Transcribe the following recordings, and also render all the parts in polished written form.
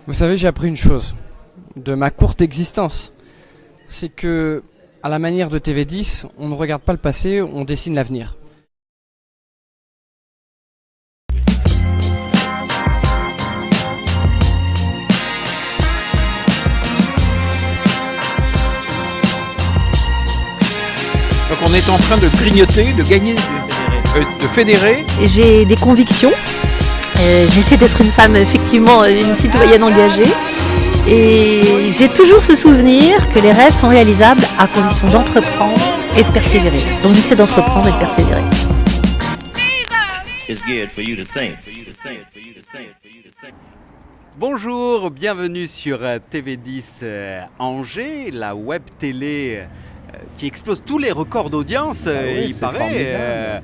Vous savez, j'ai appris une chose de ma courte existence. C'est que, à la manière de TV10, on ne regarde pas le passé, on dessine l'avenir. Donc on est en train de grignoter, de gagner, de fédérer. J'ai des convictions. J'essaie d'être une femme, effectivement, une citoyenne engagée. Et j'ai toujours ce souvenir que les rêves sont réalisables à condition d'entreprendre et de persévérer. Donc j'essaie d'entreprendre et de persévérer. Bonjour, bienvenue sur TV10 Angers, la web télé qui explose tous les records d'audience, oui, il c'est paraît.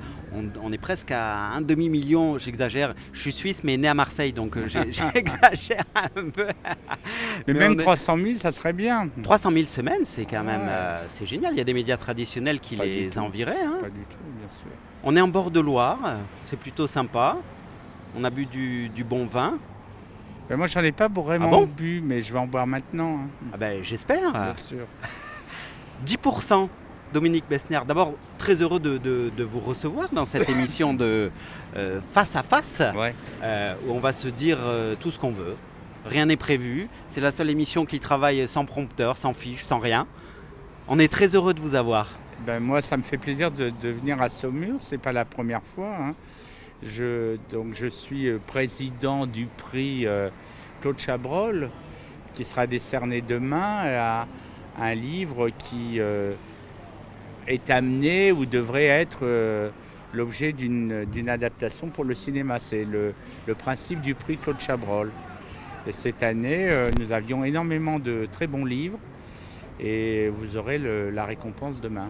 On est presque à un demi-million, j'exagère. Je suis suisse mais né à Marseille, donc j'exagère un peu. Mais même 300 000, ça serait bien. 300 000 semaines, c'est quand même Ouais. c'est génial. Il y a des médias traditionnels qui Pas du les tout. envieraient. Hein. Pas du tout, bien sûr. On est en bord de Loire, c'est plutôt sympa. On a bu du bon vin. Mais moi, j'en ai pas vraiment Ah bon bu, mais je vais en boire maintenant. Hein. Ah ben, j'espère. Bien sûr. 10%, Dominique Besnier. D'abord, très heureux de vous recevoir dans cette émission de Face à Face, Ouais. où on va se dire tout ce qu'on veut. Rien n'est prévu. C'est la seule émission qui travaille sans prompteur, sans fiche, sans rien. On est très heureux de vous avoir. Ben, moi, ça me fait plaisir de venir à Saumur. C'est pas la première fois. Hein. Je suis président du prix Claude Chabrol, qui sera décerné demain à un livre qui est amené ou devrait être l'objet d'une adaptation pour le cinéma. C'est le principe du prix Claude Chabrol. Et cette année, nous avions énormément de très bons livres et vous aurez la récompense demain.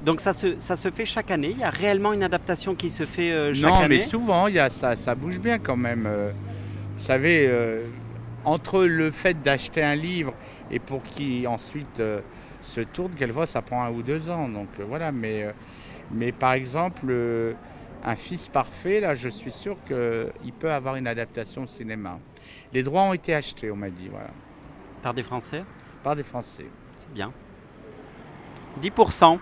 Donc ça se fait chaque année. Il y a réellement une adaptation qui se fait chaque Non, année. mais souvent, ça bouge bien quand même. Vous savez, entre le fait d'acheter un livre et pour qu'il ensuite se tourne, quelquefois ça prend 1 ou 2 ans. Donc voilà, mais par exemple, Un fils parfait, là, je suis sûr qu'il peut avoir une adaptation au cinéma. Les droits ont été achetés, on m'a dit, voilà, Par des Français, par des Français. c'est bien. 10%.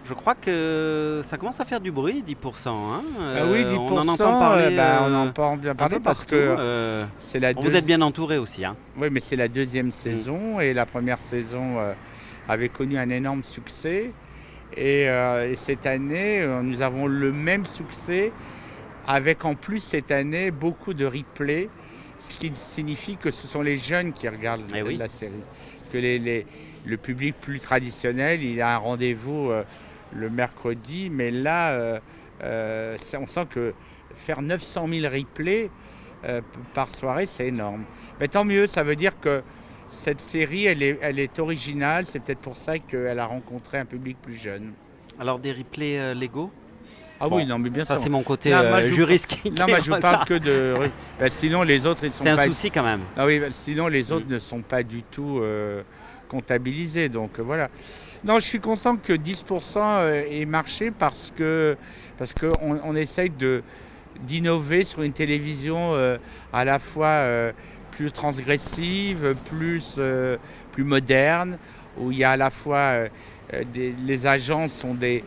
Je crois que ça commence à faire du bruit, 10%. Hein. Ah oui, 10%, on en entend parler. on en entend bien un parler peu parce partout. que c'est la Vous êtes bien entouré aussi. Hein. Oui, mais c'est la deuxième saison et la première saison avait connu un énorme succès. Et cette année, nous avons le même succès avec en plus cette année beaucoup de replays, ce qui signifie que ce sont les jeunes qui regardent oui. la série. Que le public plus traditionnel, il a un rendez-vous le mercredi, mais là, on sent que faire 900 000 replays par soirée, c'est énorme. Mais tant mieux, ça veut dire que cette série, elle est originale, c'est peut-être pour ça qu'elle a rencontré un public plus jeune. Alors des replays légaux. Ah Bon, oui, non, mais bien ça sûr. c'est mon côté Non, moi, je juriste qui Non, moi je voit parle ça. que de. Ben, sinon les autres, ils sont C'est un pas. souci quand même. Ah oui, ben, sinon les autres ne sont pas du tout comptabilisés. Donc voilà. Non, je suis content que 10% ait marché parce qu'on essaye d'innover sur une télévision à la fois plus transgressive, plus moderne, où il y a à la fois les agents sont des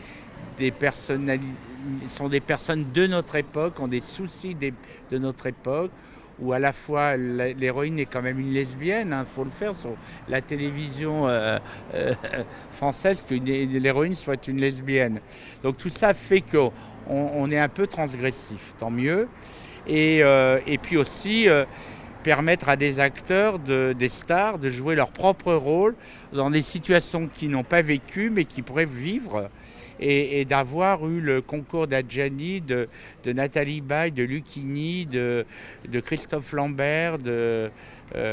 sont des personnes de notre époque, ont des soucis de notre époque, où à la fois l'héroïne est quand même une lesbienne, il faut le faire sur la télévision française, que l'héroïne soit une lesbienne. Donc tout ça fait qu'on est un peu transgressif, tant mieux. Et puis aussi permettre à des acteurs, des stars, de jouer leur propre rôle dans des situations qu'ils n'ont pas vécues, mais qu'ils pourraient vivre. Et d'avoir eu le concours d'Adjani, de Nathalie Baye, de Lucchini, de Christophe Lambert,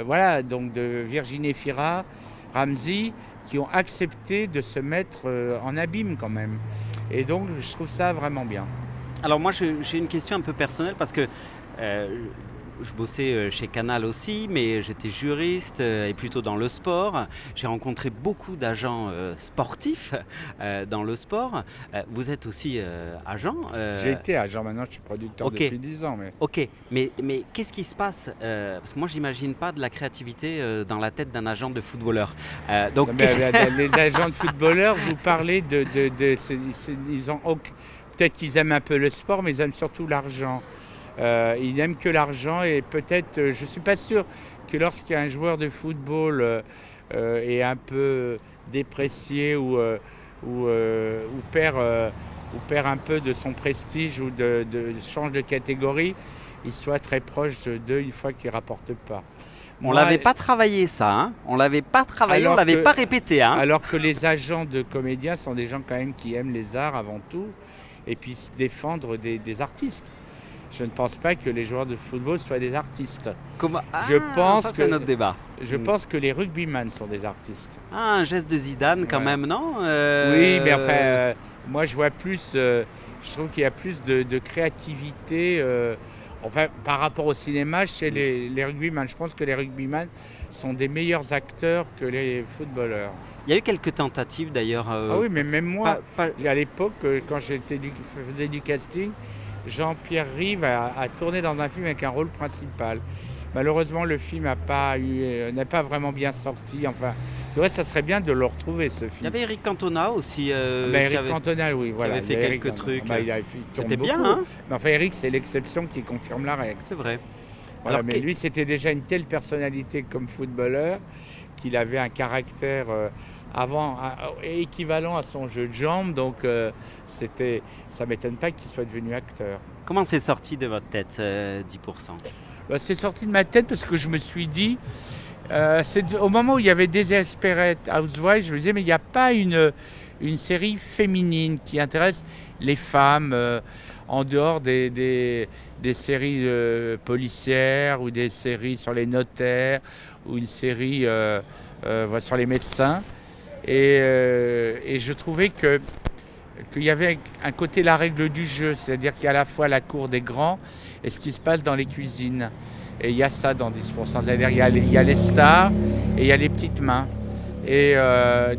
voilà, donc de Virginie Fira, Ramzy, qui ont accepté de se mettre en abîme quand même. Et donc je trouve ça vraiment bien. Alors moi j'ai une question un peu personnelle parce que je bossais chez Canal aussi, mais j'étais juriste et plutôt dans le sport. J'ai rencontré beaucoup d'agents sportifs dans le sport. Vous êtes aussi agent J'ai été agent, maintenant je suis producteur Ok. depuis 10 ans. Mais... Ok, mais qu'est-ce qui se passe parce que moi, j'imagine pas de la créativité dans la tête d'un agent de footballeur. Donc, Non, mais les agents de footballeurs, vous parlez ils ont peut-être qu'ils aiment un peu le sport, mais ils aiment surtout l'argent. Ils n'aiment que l'argent et peut-être, je ne suis pas sûr que lorsqu'il y a un joueur de football est un peu déprécié ou perd un peu de son prestige ou change de catégorie, il soit très proche d'eux une fois qu'il ne rapporte pas. on l'avait pas travaillé ça, hein. On l'avait pas travaillé, on l'avait pas répété, hein. Alors que les agents de comédiens sont des gens quand même qui aiment les arts avant tout et puis défendre des artistes. Je ne pense pas que les joueurs de football soient des artistes. Je pense que c'est notre débat. Je pense que les rugbyman sont des artistes. Ah, un geste de Zidane quand même, non Oui, mais enfin, moi je vois plus, je trouve qu'il y a plus de créativité. Enfin, par rapport au cinéma, chez les rugbyman, je pense que les rugbyman sont des meilleurs acteurs que les footballeurs. Il y a eu quelques tentatives d'ailleurs. Ah oui, mais même moi, pas- à l'époque, quand faisais du casting, Jean-Pierre Rive a tourné dans un film avec un rôle principal. Malheureusement, le film n'a pas vraiment bien sorti. Enfin, le reste, ça serait bien de le retrouver, ce Il y film. avait Eric Cantona aussi. Eric Cantona, oui, voilà. avait fait il y a Eric quelques Cantona. trucs. Il tourne C'était bien, beaucoup. hein. Mais enfin, Eric, c'est l'exception qui confirme la règle. C'est vrai. Voilà, Alors, mais lui, c'était déjà une telle personnalité comme footballeur qu'il avait un caractère équivalent à son jeu de jambes. Donc, ça ne m'étonne pas qu'il soit devenu acteur. Comment c'est sorti de votre tête, 10%? C'est sorti de ma tête parce que je me suis dit, au moment où il y avait Desperate Housewives, je me disais, mais il n'y a pas une série féminine qui intéresse les femmes en dehors des séries policières ou des séries sur les notaires ou une série sur les médecins. Et je trouvais qu'il y avait un côté la règle du jeu, c'est-à-dire qu'il y a à la fois la cour des grands et ce qui se passe dans les cuisines. Et il y a ça dans 10%. C'est-à-dire il y a les stars et il y a les petites mains. Et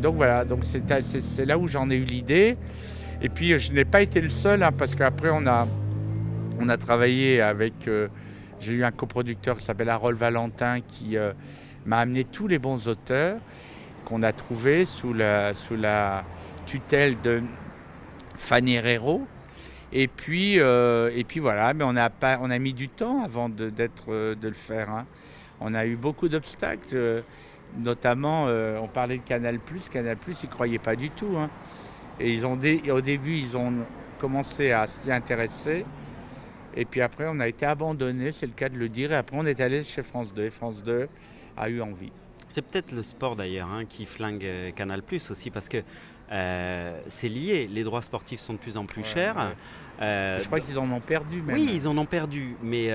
donc voilà, donc c'est là où j'en ai eu l'idée. Et puis je n'ai pas été le seul, hein, parce qu'après on a travaillé avec... j'ai eu un coproducteur qui s'appelle Harold Valentin qui m'a amené tous les bons auteurs qu'on a trouvés sous la tutelle de Fanny Herrero. Et puis voilà, mais on a mis du temps avant de le faire, hein. On a eu beaucoup d'obstacles, notamment on parlait de Canal+, ils ne croyaient pas du tout, hein. Et au début, ils ont commencé à s'y intéresser. Et puis après, on a été abandonné, c'est le cas de le dire. Et après, on est allé chez France 2. Et France 2 a eu envie. C'est peut-être le sport d'ailleurs, hein, qui flingue Canal+ aussi, parce que c'est lié. Les droits sportifs sont de plus en plus chers. Ouais. Je crois qu'ils en ont perdu même. Oui, ils en ont perdu, mais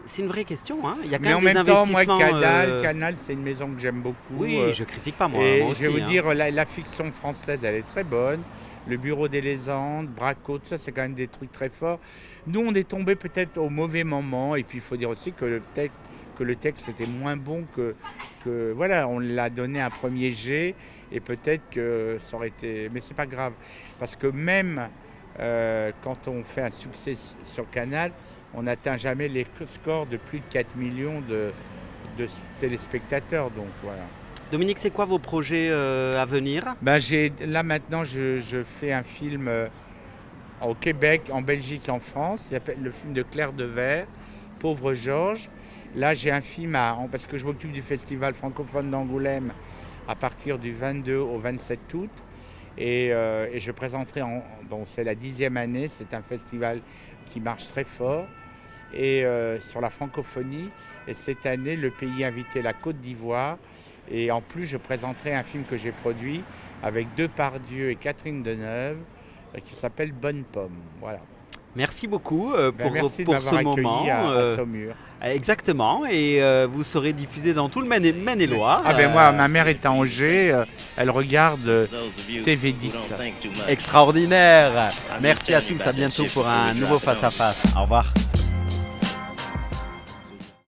c'est une vraie question, hein. Il y a quand mais même en des même temps, moi, investissements. Canal, c'est une maison que j'aime beaucoup. Oui, je critique pas moi. Et moi je vais aussi, vous hein. dire, la fiction française, elle est très bonne. Le Bureau des légendes, Braco, tout ça, c'est quand même des trucs très forts. Nous, on est tombé peut-être au mauvais moment. Et puis, il faut dire aussi que le texte était moins bon que voilà, on l'a donné un premier jet. Et peut-être que ça aurait été... Mais c'est pas grave. Parce que même quand on fait un succès sur Canal, on n'atteint jamais les scores de plus de 4 millions de téléspectateurs. Donc voilà. Dominique, c'est quoi vos projets à venir? Là maintenant, je fais un film au Québec, en Belgique, en France. Il s'appelle le film de Claire Devers, Pauvre Georges. Là, j'ai un film parce que je m'occupe du festival francophone d'Angoulême à partir du 22 au 27 août. Et je présenterai, donc c'est la 10e année, c'est un festival qui marche très fort et sur la francophonie. Et cette année, le pays invité, la Côte d'Ivoire. Et en plus, je présenterai un film que j'ai produit avec Depardieu et Catherine Deneuve qui s'appelle Bonne Pomme. Voilà. Merci beaucoup merci pour de ce m'avoir moment. accueilli à Saumur. Exactement, et vous serez diffusé dans tout le Maine-et-Loire. Moi, ma mère est à Angers, elle regarde TV10. Extraordinaire. Merci à tous, à bientôt pour un nouveau face-à-face. Au revoir.